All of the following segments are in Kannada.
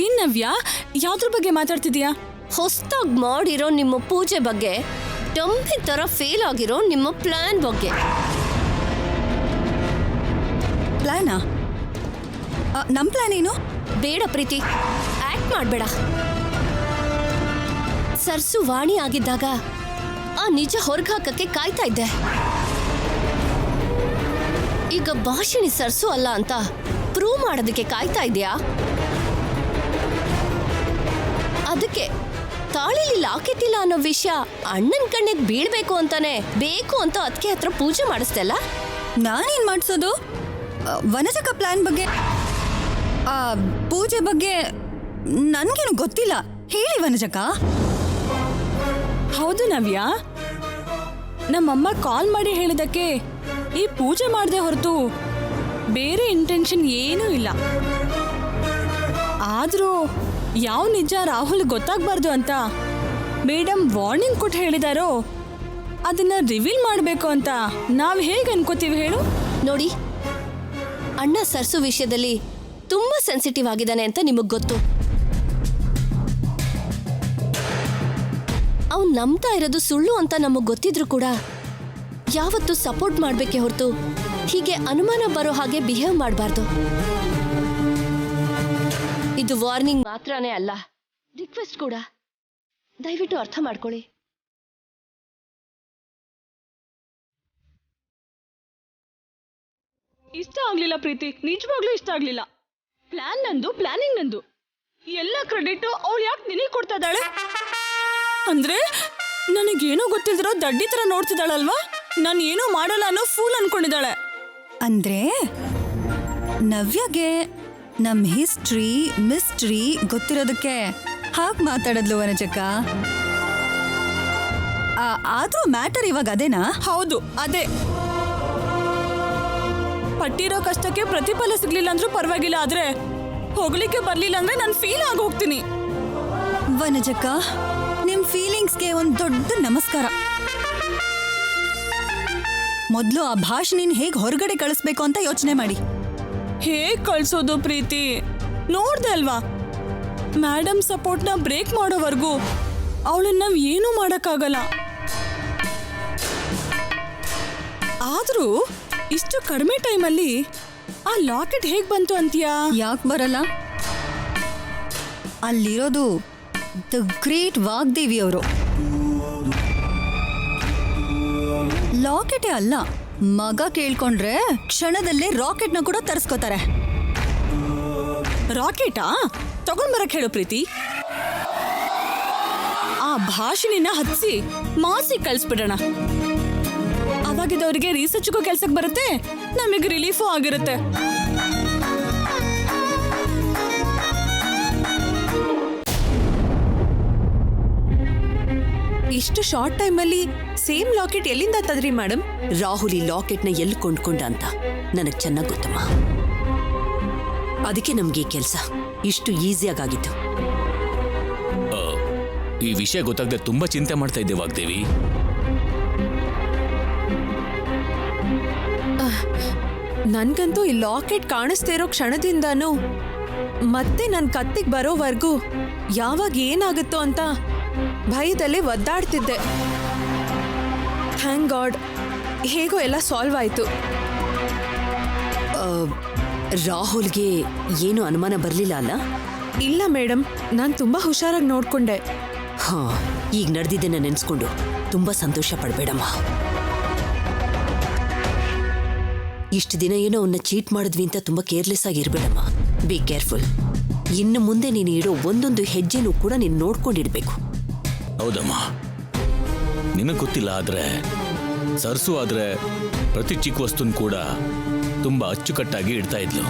ಏನ್ ನವ್ಯ, ಯಾವ್ದ್ರ ಬಗ್ಗೆ ಮಾತಾಡ್ತಿದ್ಯಾ? ಹೊಸ್ದಾಗ್ ಮಾಡಿರೋ ನಿಮ್ಮ ಪೂಜೆ ಬಗ್ಗೆ, ಡಂಬಿ ತರ ಫೇಲ್ ಆಗಿರೋ ನಿಮ್ಮ ಪ್ಲಾನ್ ಬಗ್ಗೆ. ಪ್ಲಾನಾ? ನಮ್ ಪ್ಲಾನ್ ಏನು? ಬೇಡ ಪ್ರೀತಿ, ಆಕ್ಟ್ ಮಾಡ್ಬೇಡ. ಸರ್ಸು ವಾಣಿ ಆಗಿದ್ದಾಗ ಆ ನಿಜ ಹೊರಗಾಕಕ್ಕೆ ಕಾಯ್ತಾ ಇದ್ದೆ. ಈಗ ಭಾಷಿಣಿ ಸರ್ಸು ಅಲ್ಲ ಅಂತ ಪ್ರೂವ್ ಮಾಡೋದಕ್ಕೆ ಕಾಯ್ತಾ ಇದೆಯಾ? ಅದಕ್ಕೆ ತಾಳಿಲಿ ಲಾಕೆಟ್ ಇಲ್ಲ ಅನ್ನೋ ವಿಷಯ ಅಣ್ಣನ ಕಣ್ಣಿಗೆ ಬೀಳ್ಬೇಕು ಅಂತಾನೆ ಬೇಕು ಅಂತ ಅದಕ್ಕೆ ಹತ್ರ ಪೂಜೆ ಮಾಡಿಸ್ತಲ್ಲ. ನಾನೇನ್ ಮಾಡ್ಸೋದು? ವನಜಕ ಪ್ಲಾನ್ ಬಗ್ಗೆ, ಪೂಜೆ ಬಗ್ಗೆ ನನ್ಗೇನು ಗೊತ್ತಿಲ್ಲ. ಹೇಳಿ ವನಜಕ. ಹೌದು ನವ್ಯ, ನಮ್ಮಮ್ಮ ಕಾಲ್ ಮಾಡಿ ಹೇಳಿದಕ್ಕೆ ಈ ಪೂಜೆ ಮಾಡದೆ ಹೊರತು ಬೇರೆ ಇಂಟೆನ್ಷನ್ ಏನೂ ಇಲ್ಲ. ಆದ್ರೂ ಯಾವ ನಿಜ ರಾಹುಲ್ ಗೊತ್ತಾಗ್ಬಾರ್ದು ಅಂತ ಮೇಡಮ್ ವಾರ್ನಿಂಗ್ ಕೊಟ್ಟು ಹೇಳಿದಾರೋ ಅದನ್ನ ರಿವೀಲ್ ಮಾಡಬೇಕು ಅಂತ ನಾವ್ ಹೇಗೆ ಅನ್ಕೋತೀವಿ ಹೇಳು? ನೋಡಿ, ಅಣ್ಣ ಸರ್ಸು ವಿಷಯದಲ್ಲಿ ತುಂಬಾ ಸೆನ್ಸಿಟಿವ್ ಆಗಿದ್ದಾನೆ ಅಂತ ನಿಮಗ್ ಗೊತ್ತು. ಅವ್ನು ನಂಬ್ತಾ ಇರೋದು ಸುಳ್ಳು ಅಂತ ನಮಗ್ ಗೊತ್ತಿದ್ರು ಕೂಡ ಯಾವತ್ತೂ ಸಪೋರ್ಟ್ ಮಾಡ್ಬೇಕೆ ಹೊರತು ಹೀಗೆ ಅನುಮಾನ ಬರೋ ಹಾಗೆ ಬಿಹೇವ್ ಮಾಡಬಾರ್ದು. ಇದು ವಾರ್ನಿಂಗ್ ಮಾತ್ರನೇ ಅಲ್ಲ, ರಿಕ್ವೆಸ್ಟ್ ಕೂಡ. ದಯವಿಟ್ಟು ಅರ್ಥ ಮಾಡ್ಕೊಳ್ಳಿ. ಇಷ್ಟ ಆಗ್ಲಿಲ್ಲ ಪ್ರೀತಿ, ನಿಜವಾಗ್ಲೂ ಇಷ್ಟ ಆಗ್ಲಿಲ್ಲ. ಪ್ಲಾನ್ ನಂದು, ಪ್ಲಾನಿಂಗ್ ನಂದು. ಎಲ್ಲ ಕ್ರೆಡಿಟ್ ಅವಳು ಯಾಕೆ ನಿನಗೆ ಕೊಡ್ತಾ ಇದ್ದಾಳೆ? ಅಂದ್ರೆ ನನಗೇನೋ ಗೊತ್ತಿಲ್ದಿರೋ ದಡ್ಡಿ ತರ ನೋಡ್ತಿದ್ದಾಳಲ್ವಾ? ನಾನು ಏನೋ ಮಾಡಲ್ಲ ಅನ್ನೋ ಫೂಲ್ ಅನ್ಕೊಂಡಿದ್ದಾಳೆ. ಅಂದ್ರೆ ನವ್ಯಗೆ ನಮ್ ಹಿಸ್ಟ್ರಿ ಮಿಸ್ಟ್ರಿ ಗೊತ್ತಿರೋದಕ್ಕೆ ಹಾಗೆ ಮಾತಾಡದ್ಲು ವನಜಕ್ಕ. ಆದ್ರೂ ಮ್ಯಾಟರ್ ಇವಾಗ ಅದೇನಾ? ಹೌದು, ಅದೇ. ಪಟ್ಟಿರೋ ಕಷ್ಟಕ್ಕೆ ಪ್ರತಿಫಲ ಸಿಗ್ಲಿಲ್ಲ ಅಂದ್ರೂ ಪರವಾಗಿಲ್ಲ, ಆದ್ರೆ ಹೋಗ್ಲಿಕ್ಕೆ ಬರ್ಲಿಲ್ಲ ಅಂದ್ರೆ ನಾನು ಫೀಲ್ ಆಗಿ ಹೋಗ್ತೀನಿ. ವನಜಕ್ಕ, ನಿಮ್ ಫೀಲಿಂಗ್ಸ್ಗೆ ಒಂದ್ ದೊಡ್ಡ ನಮಸ್ಕಾರ. ಮೊದ್ಲು ಆ ಭಾಷಣಿನ ಹೇಗ್ ಹೊರಗಡೆ ಕಳಿಸ್ಬೇಕು ಅಂತ ಯೋಚನೆ ಮಾಡಿ. ಹೇಗ್ ಕಳ್ಸೋದು ಪ್ರೀತಿ? ನೋಡ್ದೆ ಅಲ್ವಾ, ಮೇಡಮ್ ಸಪೋರ್ಟ್ನ ಬ್ರೇಕ್ ಮಾಡೋವರೆಗೂ ಅವಳನ್ನ ನಾವ್ ಏನೂ ಮಾಡಕ್ಕಾಗಲ್ಲ. ಆದ್ರೂ ಇಷ್ಟು ಕಡಿಮೆ ಟೈಮಲ್ಲಿ ಆ ಲಾಕೆಟ್ ಹೇಗ್ ಬಂತು ಅಂತೀಯಾ? ಯಾಕೆ ಬರಲ್ಲ? ಅಲ್ಲಿರೋದು ದ ಗ್ರೇಟ್ ವಾಗ್ದೇವಿ ಅವರು. ಲಾಕೆಟೇ ಅಲ್ಲ, ಮಗ ಕೇಳ್ಕೊಂಡ್ರೆ ಕ್ಷಣದಲ್ಲೇ ರಾಕೆಟ್ನ ಕೂಡ ತರಿಸ್ಕೋತಾರೆ. ರಾಕೆಟಾ? ತಗೊಂಡ್ ಬರಕ್ ಹೇಳು ಪ್ರೀತಿ. ಆ ಭಾಷಣಿನ ಹತ್ಸಿ ಮಾಸಿ ಕಳ್ಸ್ಬಿಡೋಣ. ಅವಾಗಿದ್ದವರಿಗೆ ರಿಸರ್ಚ್ಗೂ ಕೆಲ್ಸಕ್ಕೆ ಬರುತ್ತೆ, ನಮಗೆ ರಿಲೀಫು ಆಗಿರುತ್ತೆ. ಇಷ್ಟು ಶಾರ್ಟ್ ಟೈಮಲ್ಲಿ ಸೇಮ್ ಲಾಕೆಟ್ ಎಲ್ಲಿಂದ ತದ್ರಿ ಮೇಡಮ್? ರಾಹುಲ್ ಈ ಲಾಕೆಟ್ನ ಎಲ್ಲಿ ಕೊಂಡ್ಕೊಂಡ ಅಂತ ನನಗೆ ಚೆನ್ನಾಗಿ ಗೊತ್ತಮ್ಮ. ಅದಕ್ಕೆ ನಮ್ಗೆ ಈ ಕೆಲಸ ಇಷ್ಟು ಈಸಿಯಾಗಿತ್ತು. ಈ ವಿಷಯ ಗೊತ್ತಾಗದೆ ತುಂಬಾ ಚಿಂತೆ ಮಾಡ್ತಾ ಇದ್ದೆ ವಾಗ್ದೇವಿ. ನನ್ಗಂತೂ ಈ ಲಾಕೆಟ್ ಕಾಣಿಸ್ತಾ ಇರೋ ಕ್ಷಣದಿಂದಾನು ಮತ್ತೆ ನನ್ ಕತ್ತಿಗೆ ಬರೋವರೆಗೂ ಯಾವಾಗ ಏನಾಗುತ್ತೋ ಅಂತ ಭಯದಲ್ಲೇ ಒದ್ದಾಡ್ತಿದ್ದೆ. ಥ್ಯಾಂಕ್ ಗಾಡ್, ಹೇಗೋ ಎಲ್ಲ ಸಾಲ್ವ್ ಆಯ್ತು. ರಾಹುಲ್ಗೆ ಏನು ಅನುಮಾನ ಬರಲಿಲ್ಲ ಅಲ್ಲ? ಇಲ್ಲ ಮೇಡಮ್, ನಾನು ತುಂಬಾ ಹುಷಾರಾಗಿ ನೋಡ್ಕೊಂಡೆ. ಹಾ, ಈಗ ನಡೆದಿದ್ದನ್ನ ನೆನೆಸ್ಕೊಂಡು ತುಂಬಾ ಸಂತೋಷ ಪಡಬೇಡಮ್ಮ. ಇಷ್ಟು ದಿನ ಏನೋ ಅವನ್ನ ಚೀಟ್ ಮಾಡಿದ್ವಿ ಅಂತ ತುಂಬಾ ಕೇರ್ಲೆಸ್ ಆಗಿರ್ಬೇಡಮ್ಮ. Be careful. ಇನ್ನು ಮುಂದೆ ನೀನು ಇಡೋ ಒಂದೊಂದು ಹೆಜ್ಜೆನೂ ಕೂಡ ನೀನು ನೋಡ್ಕೊಂಡಿಡ್ಬೇಕು. ಹೌದಮ್ಮ, ನಿನಗೆ ಗೊತ್ತಿಲ್ಲ, ಆದ್ರೆ ಸರ್ಸು ಆದ್ರೆ ಪ್ರತಿ ಚಿಕ್ಕ ವಸ್ತುನ್ ಕೂಡ ತುಂಬಾ ಅಚ್ಚುಕಟ್ಟಾಗಿ ಇಡ್ತಾ ಇದ್ಲು.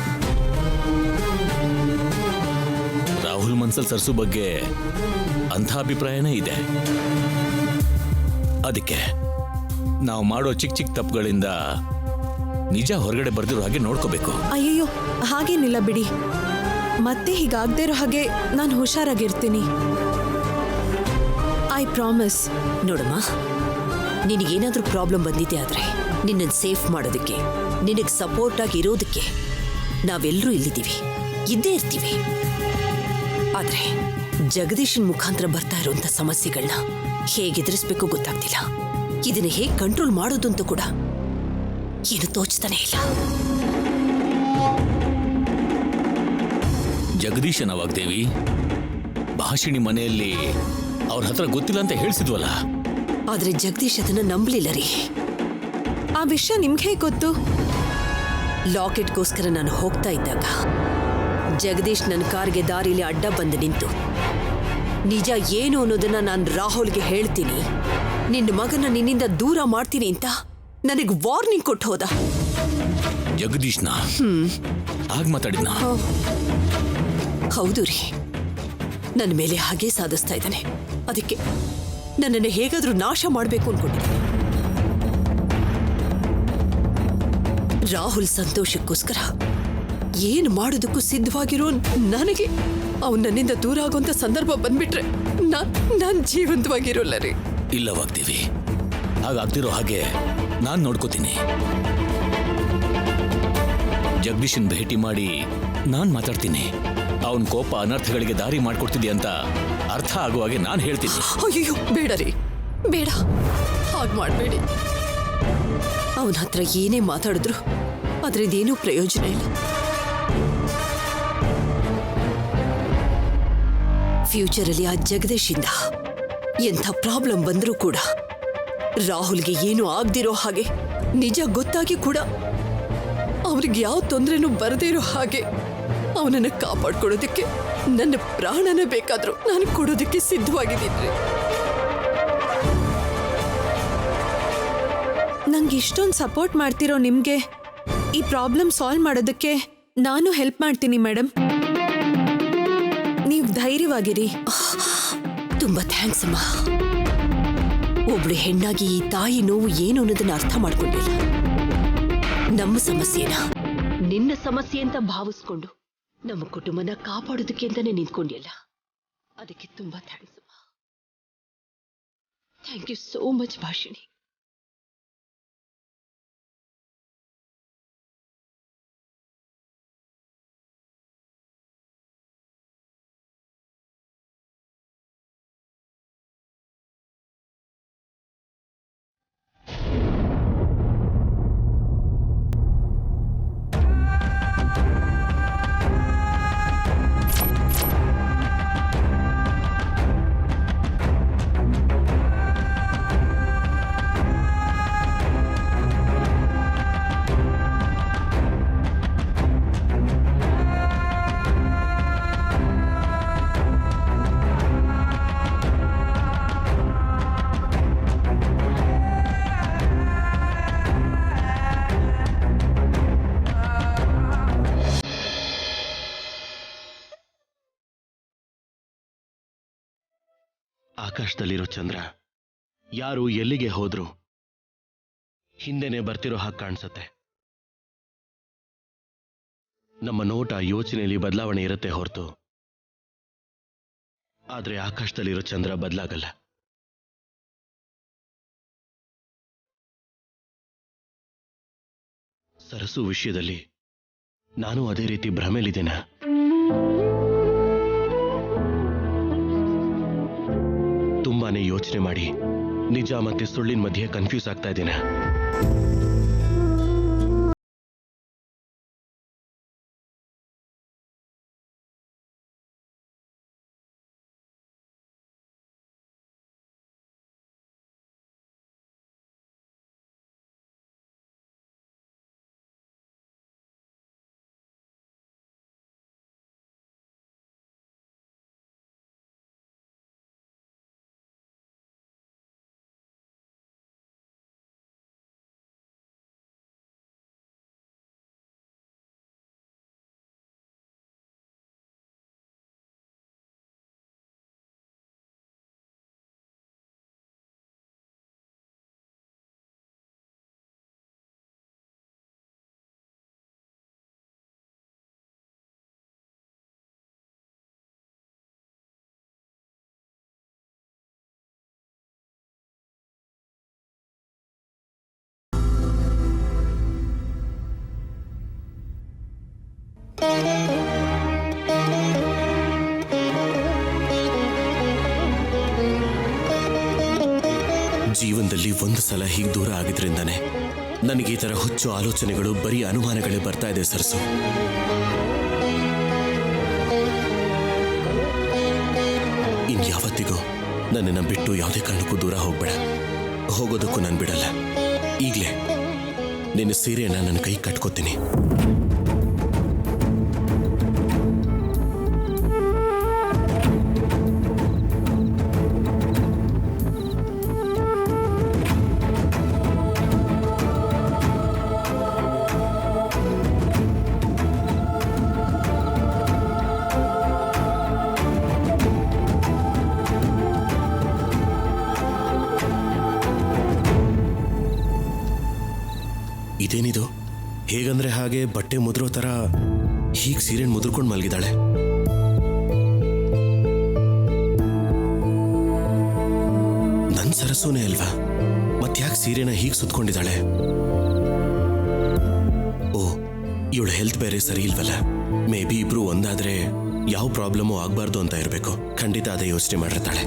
ರಾಹುಲ್ ಮನ್ಸಲ್ ಸರ್ಸು ಬಗ್ಗೆ ಅಂಥ ಅಭಿಪ್ರಾಯನೇ ಇದೆ. ಅದಕ್ಕೆ ನಾವು ಮಾಡೋ ಚಿಕ್ಕ ಚಿಕ್ಕ ತಪ್ಪುಗಳಿಂದ ನಿಜ ಹೊರಗಡೆ ಬರ್ದಿರೋ ಹಾಗೆ ನೋಡ್ಕೋಬೇಕು. ಅಯ್ಯಯ್ಯೋ, ಹಾಗೇನಿಲ್ಲ ಬಿಡಿ. ಮತ್ತೆ ಹೀಗಾಗದೇ ಇರೋ ಹಾಗೆ ನಾನು ಹುಷಾರಾಗಿರ್ತೀನಿ. I promise. ನೋಡಮ್ಮ, ನಿನಗೇನಾದ್ರೂ ಪ್ರಾಬ್ಲಮ್ ಬಂದಿದೆ ಆದ್ರೆ ನಿನ್ನನ್ನು ಸೇಫ್ ಮಾಡೋದಕ್ಕೆ, ನಿನಗೆ ಸಪೋರ್ಟ್ ಆಗಿ ಇರೋದಕ್ಕೆ ನಾವೆಲ್ಲರೂ ಇಲ್ಲಿದ್ದೀವಿ, ಇದ್ದೇ ಇರ್ತೀವಿ. ಆದ್ರೆ ಜಗದೀಶನ್ ಮುಖಾಂತರ ಬರ್ತಾ ಇರುವಂತ ಸಮಸ್ಯೆಗಳನ್ನ ಹೇಗೆ ಎದುರಿಸ್ಬೇಕು ಗೊತ್ತಾಗ್ತಿಲ್ಲ. ಇದನ್ನ ಹೇಗೆ ಕಂಟ್ರೋಲ್ ಮಾಡೋದು ಅಂತ ಕೂಡ ಏನು ತೋಚ್ತಾನೆ ಇಲ್ಲ. ಜಗದೀಶನ ವಾಗ್ದೇವಿ ಭಾಷಿಣಿ ಮನೆಯಲ್ಲಿ ಅವ್ರ ಹತ್ರ ಗೊತ್ತಿಲ್ಲ ಅಂತ ಹೇಳಿಸಿದ್ವಲ್ಲ. ಆದ್ರೆ ಜಗದೀಶ್ ಅದನ್ನ ನಂಬಲಿಲ್ಲ ರೀ. ಆ ವಿಷಯ ನಿಮ್ಗೆ ಹೇಗೆ ಗೊತ್ತು? ಲಾಕೆಟ್ಗೋಸ್ಕರ ನಾನು ಹೋಗ್ತಾ ಇದ್ದಾಗ ಜಗದೀಶ್ ನನ್ನ ಕಾರ್ಗೆ ದಾರಿಲಿ ಅಡ್ಡ ಬಂದು ನಿಂತು ನಿಜ ಏನು ಅನ್ನೋದನ್ನ ನಾನು ರಾಹುಲ್ಗೆ ಹೇಳ್ತೀನಿ, ನಿನ್ನ ಮಗನ ನಿನ್ನಿಂದ ದೂರ ಮಾಡ್ತೀನಿ ಅಂತ ನನಗೆ ವಾರ್ನಿಂಗ್ ಕೊಟ್ಟು ಹೋದ. ಜಗದೀಶ್ನ ಆಗ ಮಾತಾಡಿದ್ನ? ಹೌದು ರೀ, ನನ್ನ ಮೇಲೆ ಹಾಗೆ ಸಾಧಿಸ್ತಾ ಇದ್ದಾನೆ. ಅದಕ್ಕೆ ನನ್ನನ್ನು ಹೇಗಾದ್ರೂ ನಾಶ ಮಾಡಬೇಕು ಅನ್ಕೊಂಡಿದ್ದೆ. ರಾಹುಲ್ ಸಂತೋಷಕ್ಕೋಸ್ಕರ ಏನು ಮಾಡೋದಕ್ಕೂ ಸಿದ್ಧವಾಗಿರೋ ನನಗೆ ಅವನು ನನ್ನಿಂದ ದೂರ ಆಗುವಂತ ಸಂದರ್ಭ ಬಂದ್ಬಿಟ್ರೆ ನಾನು ಜೀವಂತವಾಗಿರೋಲ್ಲ ರೀ. ಇಲ್ಲ ವಾಗ್ದೇವಿ, ಹಾಗಾಗ್ತಿರೋ ಹಾಗೆ ನಾನು ನೋಡ್ಕೋತೀನಿ. ಜಗದೀಶನ್ ಭೇಟಿ ಮಾಡಿ ನಾನು ಮಾತಾಡ್ತೀನಿ. ಅವನ ಕೋಪ ಅನರ್ಥಗಳಿಗೆ ದಾರಿ ಮಾಡ್ಕೊಡ್ತಿದ್ದೆ ಅಂತ ಅರ್ಥ ಆಗುವಾಗೆ ನಾನು ಹೇಳ್ತೀನಿ. ಅಯ್ಯೋ ಬೇಡ ರೀ, ಬೇಡ, ಹಾಗೆ ಮಾಡಬೇಡಿ. ಅವನ ಹತ್ರ ಏನೇ ಮಾತಾಡಿದ್ರು ಅದರಿಂದೇನೂ ಪ್ರಯೋಜನ ಇಲ್ಲ. ಫ್ಯೂಚರಲ್ಲಿ ಆ ಜಗದೀಶಿಂದ ಎಂಥ ಪ್ರಾಬ್ಲಮ್ ಬಂದರೂ ಕೂಡ ರಾಹುಲ್ಗೆ ಏನೂ ಆಗದಿರೋ ಹಾಗೆ, ನಿಜ ಗೊತ್ತಾಗಿ ಕೂಡ ಅವ್ರಿಗೆ ಯಾವ ತೊಂದರೆನೂ ಬರದೇ ಇರೋ ಹಾಗೆ ಅವನನ್ನು ಕಾಪಾಡ್ಕೊಡೋದಕ್ಕೆ ನನ್ನ ಪ್ರಾಣನ ಬೇಕಾದ್ರೂ ನಾನು ಕೊಡೋದಕ್ಕೆ ಸಿದ್ಧವಾಗಿದ್ದೀನಿ. ನಂಗೆ ಇಷ್ಟೊಂದು ಸಪೋರ್ಟ್ ಮಾಡ್ತಿರೋ ನಿಮ್ಗೆ ಈ ಪ್ರಾಬ್ಲಮ್ ಸಾಲ್ವ್ ಮಾಡೋದಕ್ಕೆ ನಾನು ಹೆಲ್ಪ್ ಮಾಡ್ತೀನಿ ಮೇಡಮ್. ನೀವು ಧೈರ್ಯವಾಗಿರಿ. ತುಂಬಾ ಥ್ಯಾಂಕ್ಸ್ ಅಮ್ಮ. ಒಬ್ಳು ಹೆಣ್ಣಾಗಿ ಈ ತಾಯಿ ನೋವು ಏನು ಅನ್ನೋದನ್ನ ಅರ್ಥ ಮಾಡ್ಕೊಂಡಿಲ್ಲ. ನಮ್ಮ ಸಮಸ್ಯೆನ ನಿನ್ನ ಸಮಸ್ಯೆ ಅಂತ ಭಾವಿಸ್ಕೊಂಡು ನಮ್ಮ ಕುಟುಂಬನ ಕಾಪಾಡೋದಕ್ಕೆ ಅಂತಾನೆ ನಿಂತ್ಕೊಂಡಿಲ್ಲ. ಅದಕ್ಕೆ ತುಂಬಾ ಥ್ಯಾಂಕ್ಸ್ ಅಮ್ಮ. Thank you so much Bhashini. ಆಕಾಶದಲ್ಲಿರೋ ಚಂದ್ರ ಯಾರು ಎಲ್ಲಿಗೆ ಹೋದ್ರು ಹಿಂದೆನೆ ಬರ್ತಿರೋ ಹಾಗೆ ಕಾಣಿಸುತ್ತೆ. ನಮ್ಮ ನೋಟ ಯೋಚನೆಯಲ್ಲಿ ಬದಲಾವಣೆ ಇರುತ್ತೆ ಹೊರತು, ಆದ್ರೆ ಆಕಾಶದಲ್ಲಿರೋ ಚಂದ್ರ ಬದಲಾಗಲ್ಲ. ಸರಸು ವಿಷಯದಲ್ಲಿ ನಾನು ಅದೇ ರೀತಿ ಭ್ರಮೆಲಿದ್ದೇನೆ. ತುಂಬಾನೇ ಯೋಚನೆ ಮಾಡಿ ನಿಜ ಮತ್ತೆ ಸುಳ್ಳಿನ ಮಧ್ಯೆ ಕನ್ಫ್ಯೂಸ್ ಆಗ್ತಾ ಇದ್ದೇನೆ. ಜೀವನದಲ್ಲಿ ಒಂದು ಸಲ ಹೀಗೆ ದೂರ ಆಗಿದ್ರಿಂದಾನೆ ನನಗೆ ಈ ಥರ ಹುಚ್ಚು ಆಲೋಚನೆಗಳು, ಬರೀ ಅನುಮಾನಗಳೇ ಬರ್ತಾ ಇದೆ ಸರ್ಸು. ಇನ್ಯಾವತ್ತಿಗೂ ನನ್ನನ್ನು ಬಿಟ್ಟು ಯಾವುದೇ ಕಾರಣಕ್ಕೂ ದೂರ ಹೋಗ್ಬೇಡ. ಹೋಗೋದಕ್ಕೂ ನಾನು ಬಿಡಲ್ಲ. ಈಗಲೇ ನಿನ್ನ ಸೀರೆಯನ್ನ ನನ್ನ ಕೈ ಕಟ್ಕೋತೀನಿ. ಇದೇನಿದು? ಹೇಗಂದ್ರೆ ಹಾಗೆ ಬಟ್ಟೆ ಮುದ್ರೋ ತರ ಹೀಗೆ ಸೀರೆನ್ ಮುದ್ರಕೊಂಡು ಮಲಗಿದಾಳೆ. ನನ್ ಸರಸುನೇ ಅಲ್ವಾ? ಮತ್ತ್ಯಾಕೆ ಸೀರೆನ ಹೀಗೆ ಸುತ್ಕೊಂಡಿದ್ದಾಳೆ? ಓ, ಇವಳು ಹೆಲ್ತ್ ಬೇರೆ ಸರಿ ಇಲ್ವಲ್ಲ. ಮೇ ಬಿ ಇಬ್ರು ಒಂದಾದ್ರೆ ಯಾವ ಪ್ರಾಬ್ಲಮು ಆಗ್ಬಾರ್ದು ಅಂತ ಇರಬೇಕು. ಖಂಡಿತ ಅದೇ ಯೋಚನೆ ಮಾಡಿರ್ತಾಳೆ.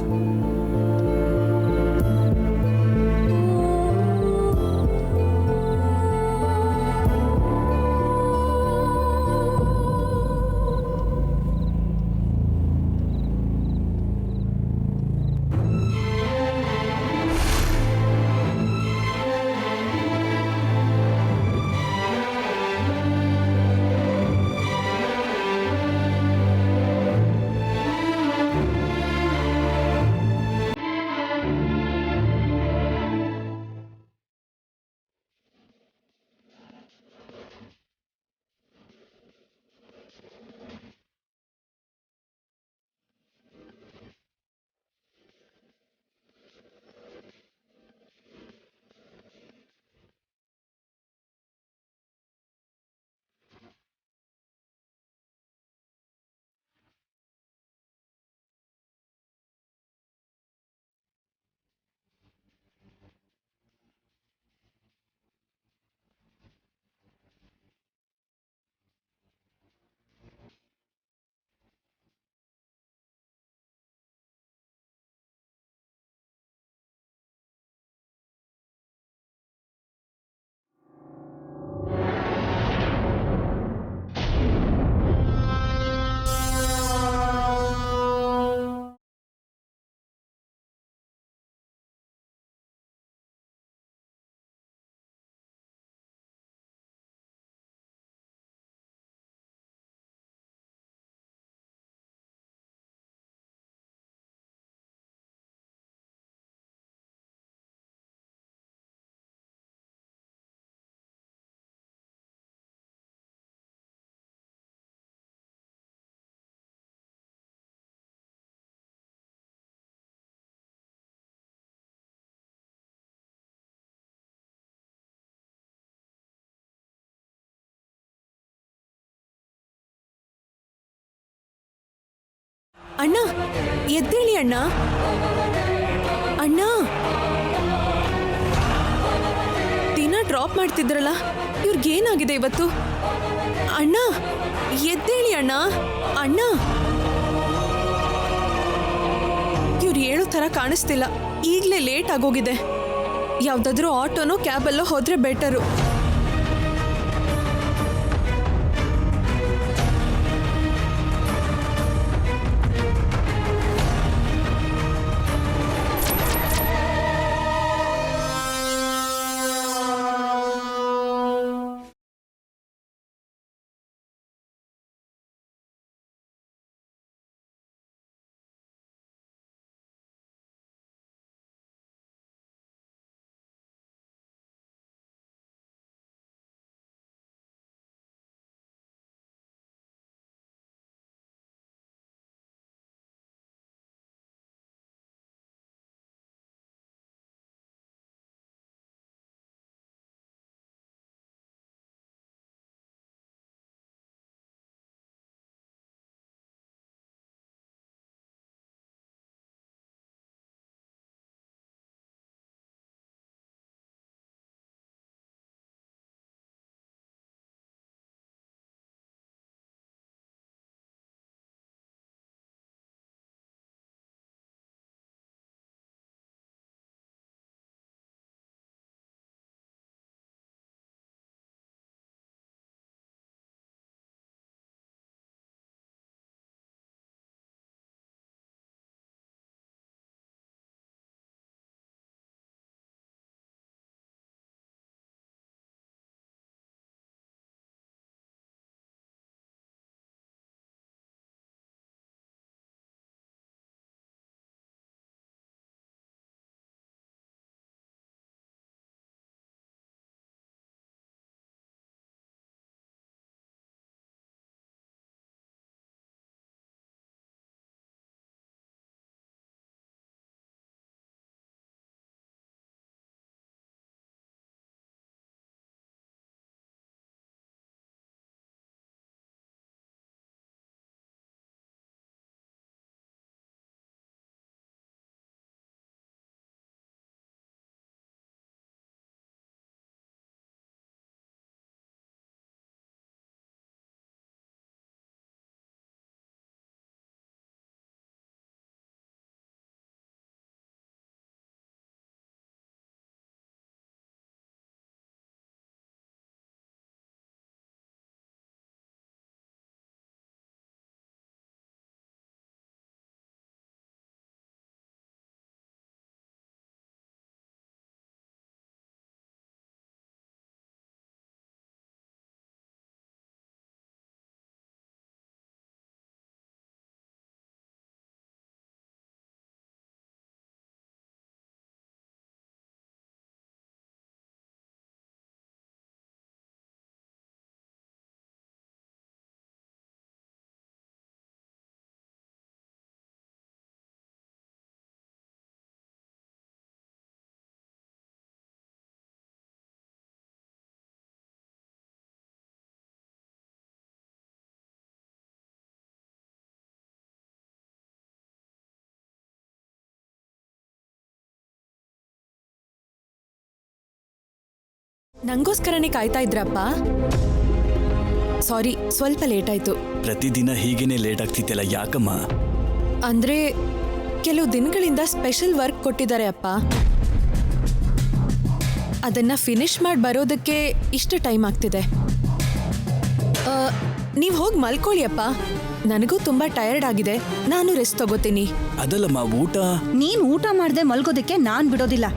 ಅಣ್ಣ, ಎದ್ದೇಳಿ ಅಣ್ಣ. ಅಣ್ಣ, ದಿನ ಡ್ರಾಪ್ ಮಾಡ್ತಿದ್ರಲ್ಲ, ಇವ್ರಿಗೇನಾಗಿದೆ ಇವತ್ತು? ಅಣ್ಣ, ಎದ್ದೇಳಿ ಅಣ್ಣ. ಅಣ್ಣ, ಇವ್ರು ಹೇಳೋ ಥರ ಕಾಣಿಸ್ತಿಲ್ಲ. ಈಗಲೇ ಲೇಟ್ ಆಗೋಗಿದೆ. ಯಾವ್ದಾದ್ರೂ ಆಟೋನೋ ಕ್ಯಾಬಲ್ಲೋ ಹೋದ್ರೆ ಬೆಟರು. ನಂಗೋಸ್ಕರನೇ ಕಾಯ್ತಾ ಇದ್ರಪ್ಪ. ಸಾರಿ, ಸ್ವಲ್ಪ ಲೇಟ್ ಆಯ್ತು. ಪ್ರತಿದಿನ ಹೀಗೇನೆ ಲೇಟ್ ಆಗ್ತಿತ್ತಲ್ಲ, ಯಾಕಮ್ಮ? ಅಂದ್ರೆ ಕೆಲವು ದಿನಗಳಿಂದ ಸ್ಪೆಷಲ್ ವರ್ಕ್ ಕೊಟ್ಟಿದ್ದಾರೆ ಅಪ್ಪ. ಅದನ್ನ ಫಿನಿಶ್ ಮಾಡಿ ಬರೋದಕ್ಕೆ ಇಷ್ಟು ಟೈಮ್ ಆಗ್ತಿದೆ. ನೀವು ಹೋಗಿ ಮಲ್ಕೊಳ್ಳಿ ಅಪ್ಪ. ನನಗೂ ತುಂಬಾ ಟಯರ್ಡ್ ಆಗಿದೆ, ನಾನು ರೆಸ್ಟ್ ತಗೋತೀನಿ. ಅದಲ್ಲಮ್ಮ, ಊಟ. ನೀನ್ ಊಟ ಮಾಡ್ದೆ ಮಲ್ಗೋದಕ್ಕೆ ನಾನ್ ಬಿಡೋದಿಲ್ಲ.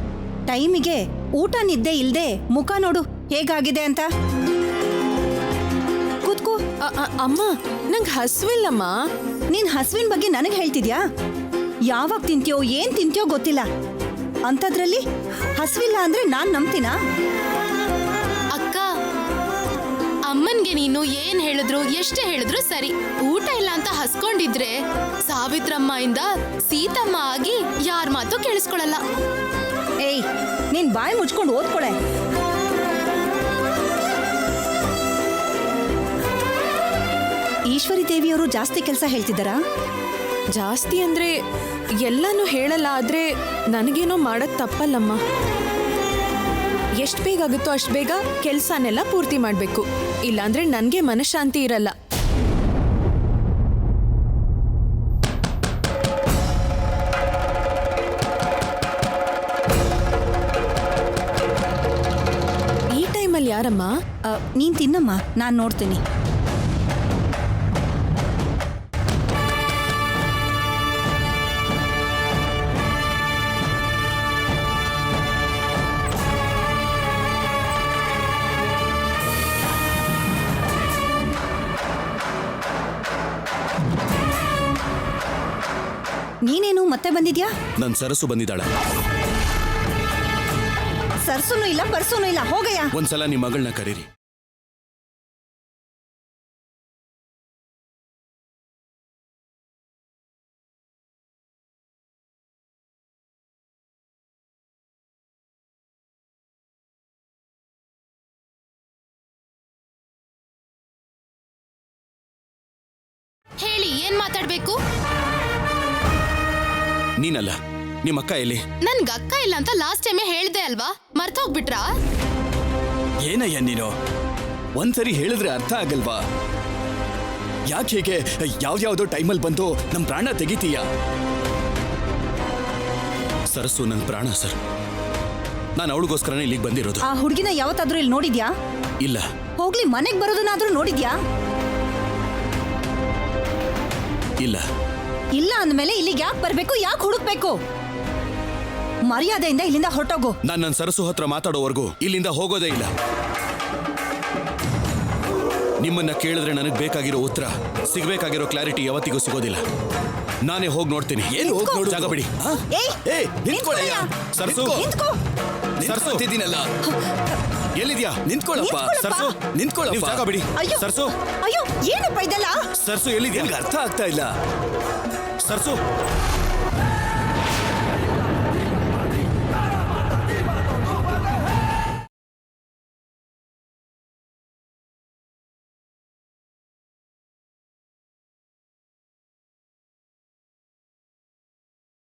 ಟೈಮಿಗೆ ಊಟ ನಿದ್ದೆ ಇಲ್ದೆ ಮುಖ ನೋಡು ಹೇಗಾಗಿದೆ ಅಂತ. ಕೂತ್ಕೋ. ಅಮ್ಮ, ನಂಗೆ ಹಸುವಿಲ್ಲಮ್ಮ. ನೀನ್ ಹಸುವಿನ ಬಗ್ಗೆ ನನಗೆ ಹೇಳ್ತಿದ್ಯಾ? ಯಾವಾಗ ತಿಂತ್ಯೋ ಏನ್ ತಿಂತ್ಯೋ ಗೊತ್ತಿಲ್ಲ. ಅಂಥದ್ರಲ್ಲಿ ಹಸುವಿಲ್ಲ ಅಂದ್ರೆ ನಾನ್ ನಂಬ್ತೀನಾ? ಅಕ್ಕ, ಅಮ್ಮನ್ಗೆ ನೀನು ಏನ್ ಹೇಳಿದ್ರು ಎಷ್ಟೇ ಹೇಳಿದ್ರು ಸರಿ. ಊಟ ಇಲ್ಲ ಅಂತ ಹಸ್ಕೊಂಡಿದ್ರೆ ಸಾವಿತ್ರಮ್ಮ ಇಂದ ಸೀತಮ್ಮ ಆಗಿ ಯಾರ ಮಾತು ಕೇಳಿಸ್ಕೊಳಲ್ಲ. ಏಯ್, ನೀನ್ ಬಾಯಿ ಮುಚ್ಕೊಂಡು ಓದ್ಕೊಳೆ. ಈಶ್ವರಿ ದೇವಿಯವರು ಜಾಸ್ತಿ ಕೆಲಸ ಹೇಳ್ತಿದ್ದಾರಾ? ಜಾಸ್ತಿ ಅಂದ್ರೆ ಎಲ್ಲಾನು ಹೇಳಲ್ಲ, ಆದ್ರೆ ನನಗೇನೋ ಮಾಡಕ್ ತಪ್ಪಲ್ಲಮ್ಮ. ಎಷ್ಟು ಬೇಗ ಆಗುತ್ತೋ ಅಷ್ಟು ಬೇಗ ಕೆಲಸನೆಲ್ಲ ಪೂರ್ತಿ ಮಾಡಬೇಕು, ಇಲ್ಲಾಂದ್ರೆ ನನಗೆ ಮನಃಶಾಂತಿ ಇರಲ್ಲ. ಈ ಟೈಮಲ್ಲಿ ಯಾರಮ್ಮ? ನೀನ್ ತಿನ್ನಮ್ಮ, ನಾನ್ ನೋಡ್ತೀನಿ. ನೀನೇನು ಮತ್ತೆ ಬಂದಿದ್ಯಾ? ನನ್ ಸರಸು ಬಂದಿದ್ದಾಳೆ. ಸರ್ಸುನು ಇಲ್ಲ ಪರ್ಸುನು ಇಲ್ಲ, ಹೋಗಯ್ಯ. ಒಂದ್ಸಲ ನಿಮ್ ಮಗಳನ್ನ ಕರೀರಿ. ಹೇಳಿ, ಏನ್ ಮಾತಾಡ್ಬೇಕು? ನೀನಲ್ಲ, ನಿಮ್ಮ ಅಕ್ಕ ಎಲ್ಲಿ? ನನ್ಗ ಅಕ್ಕ ಇಲ್ಲ ಅಂತ ಲಾಸ್ಟ್ ಟೈಮೇ ಹೇಳ್ದೆ ಅಲ್ವಾ, ಮರ್ತೋಗ್ಬಿಟ್ರಾ? ಏನಯ್ಯ ನೀನು? ಒಂದ್ಸರಿ ಹೇಳಿದ್ರೆ ಅರ್ಥ ಆಗಲ್ವಾ? ಯಾಕೆ ಹೀಗೆ ಯಾವ್ಯಾವ್ದೋ ಟೈಮಲ್ಲಿ ಬಂದು ನಮ್ ಪ್ರಾಣ ತೆಗಿತೀಯ? ಸರಸು ನನ್ ಪ್ರಾಣ ಸರ್. ನಾನು ಅವಳಿಗೋಸ್ಕರನೇ ಇಲ್ಲಿಗೆ ಬಂದಿರೋದು. ಆ ಹುಡುಗಿನ ಯಾವತ್ತಾದ್ರೂ ಇಲ್ಲಿ ನೋಡಿದ್ಯಾ? ಇಲ್ಲ. ಹೋಗ್ಲಿ, ಮನೆಗ್ ಬರೋದನ್ನಾದ್ರೂ ನೋಡಿದ್ಯಾ? ಇಲ್ಲ. ಇಲ್ಲ ಅಂದ್ಮೇಲೆ ಇಲ್ಲಿಗೆ ಯಾಕೆ ಬರ್ಬೇಕು, ಯಾಕೆ ಹುಡುಕ್ಬೇಕು? ಮರ್ಯಾದೆಯಿಂದ ಇಲ್ಲಿಂದ ಹೊರಟೋಗು. ನಾನು ನನ್ನ ಸರಸು ಹತ್ರ ಮಾತಾಡೋವರೆಗೂ ಇಲ್ಲಿಂದ ಹೋಗೋದೇ ಇಲ್ಲ. ನಿಮ್ಮನ್ನ ಕೇಳಿದ್ರೆ ನನಗೆ ಬೇಕಾಗಿರೋ ಉತ್ತರ, ಸಿಗ್ಬೇಕಾಗಿರೋ ಕ್ಲಾರಿಟಿ ಯಾವತ್ತಿಗೂ ಸಿಗೋದಿಲ್ಲ. ನಾನೇ ಹೋಗಿ ನೋಡ್ತೀನಿ. ಏನು ಹೋಗಿ ನೋಡು? ಜಾಗ ಬಿಡಿ. ಏಯ್, ನಿಂತ್ಕೊಳ್ಳಯ್ಯ. ಸರಸು, ನಿಂತ್ಕೋ. ಸರಸು ನಿಂತ್ಕೊಳ್ತಿದ್ದೀನಲ್ಲ, ಎಲ್ಲಿದ್ಯಾ? ನಿಂತ್ಕೊಳ್ಳಪ್ಪ. ಸರಸು, ನೀವು ನಿಂತ್ಕೊಳ್ಳಪ್ಪ. ಜಾಗ ಬಿಡಿ. ಅಯ್ಯೋ, ಸರಸು, ಅಯ್ಯೋ, ಏನಪ್ಪ ಇದೆಲ್ಲ? ಸರಸು ಎಲ್ಲಿದ್ಯಾ? ನಿಮ್ಗೆ ಅರ್ಥ ಆಗ್ತಾ ಇಲ್ಲ. ಸರ್ಸು